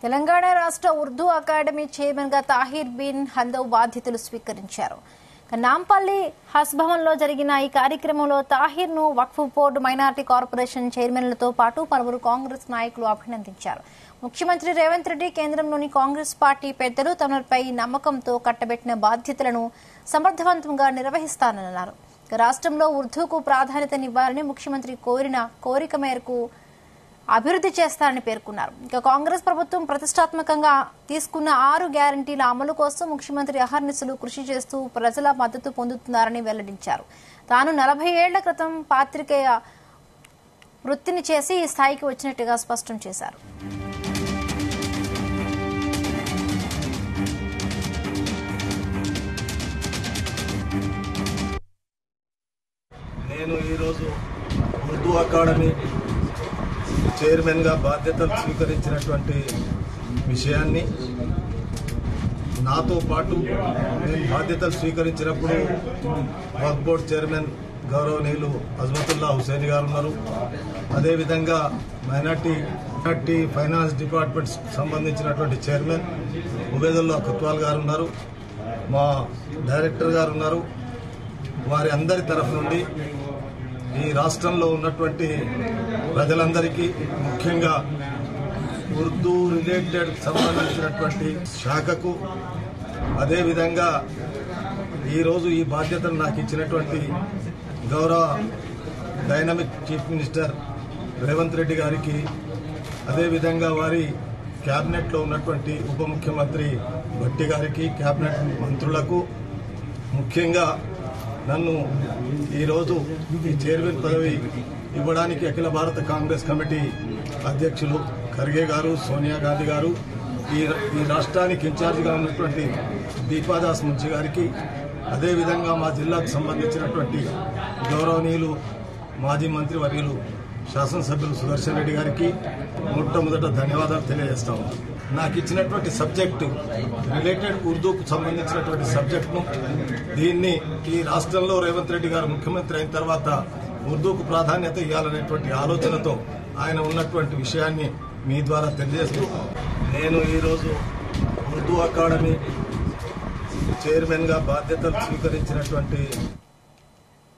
తెలంగాణ రాష్ట్ర Urdu academy chairman గా Tahir bin హందవ్ బాధ్యతలు స్వీకరించారు. నాంపల్లి హస్భవన్లో జరిగిన ఈ కార్యక్రమంలో తాహిర్ ను వక్ఫ్ బోర్డు మైనారిటీ కార్పొరేషన్ చైర్మన్లతో పాటు పలువురు కాంగ్రెస్ నాయకులు అభినందించారు. ముఖ్యమంత్రి రేవంత్ రెడ్డి కేంద్రంలోని కాంగ్రెస్ పార్టీ పెద్దలు తమపై నమ్మకంతో కట్టబెట్టిన బాధ్యతలను సమర్థవంతంగా నిర్వహిస్తానన్నారు. రాష్ట్రంలో ఉర్దూకు ప్రాధాన్యతనివ్వాలని ముఖ్యమంత్రి కోరిక మేరకు అభివృద్ధి చేస్తారని పేర్కొన్నారు. ఇక కాంగ్రెస్ ప్రభుత్వం ప్రతిష్టాత్మకంగా తీసుకున్న 6 గ్యారంటీల అమలు కోసం ముఖ్యమంత్రి అహర్నిశలు కృషి చేస్తూ ప్రజల మద్దతు పొందుతున్నారని వెల్లడించారు. తాను 40 ఏళ్ల క్రితం పాత్రికేయ వృత్తిని చేసి ఈ స్థాయికి వచ్చినట్టుగా స్పష్టం చేశారు. నేను ఈరోజు ఉర్దూ అకాడమీ చైర్మన్ గా బాధ్యతలు స్వీకరించినటువంటి విషయాన్ని నాతో పాటు నేను బాధ్యతలు స్వీకరించినప్పుడు వక్ఫ్ బోర్డు చైర్మన్ గౌరవనీయులు అజ్మతుల్లా హుసేని గారు ఉన్నారు. అదేవిధంగా మైనార్టీ ఫైనాన్స్ డిపార్ట్మెంట్ సంబంధించినటువంటి చైర్మన్ ఉబేదుల్లా కొత్వాల్ గారు ఉన్నారు. మా డైరెక్టర్ గారు ఉన్నారు. వారి అందరి తరఫు నుండి ఈ రాష్ట్రంలో ఉన్నటువంటి ప్రజలందరికీ, ముఖ్యంగా ఉర్దూ రిలేటెడ్ సంబంధించినటువంటి శాఖకు, అదేవిధంగా ఈరోజు ఈ బాధ్యతను నాకు ఇచ్చినటువంటి గౌరవ dynamic chief minister Revanth Reddy గారికి, అదేవిధంగా వారి క్యాబినెట్లో ఉన్నటువంటి ఉప ముఖ్యమంత్రి భట్టి గారికి, క్యాబినెట్ మంత్రులకు, ముఖ్యంగా నన్ను ఈరోజు ఈ చైర్మన్ పదవి ఇవ్వడానికి అఖిల భారత కాంగ్రెస్ కమిటీ అధ్యక్షులు ఖర్గే గారు, సోనియా గాంధీ గారు, ఈ రాష్ట్రానికి ఇన్ఛార్జిగా ఉన్నటువంటి దీపాదాస్ మున్షి గారికి, అదేవిధంగా మా జిల్లాకు సంబంధించినటువంటి గౌరవనీయులు మాజీ మంత్రి వర్యులు శాసనసభ్యులు సుదర్శన్ రెడ్డి గారికి మొట్టమొదట ధన్యవాదాలు తెలియజేస్తాము. నాకు ఇచ్చినటువంటి సబ్జెక్టు రిలేటెడ్ ఉర్దూకు సంబంధించినటువంటి సబ్జెక్టును దీన్ని ఈ రాష్ట్రంలో రేవంత్ రెడ్డి గారు ముఖ్యమంత్రి అయిన తర్వాత ఉర్దూకు ప్రాధాన్యత ఇవ్వాలనేటువంటి ఆలోచనతో ఆయన ఉన్నటువంటి విషయాన్ని మీ ద్వారా తెలియజేస్తూ, నేను ఈరోజు ఉర్దూ అకాడమీ చైర్మన్ గా బాధ్యతలు స్వీకరించినటువంటి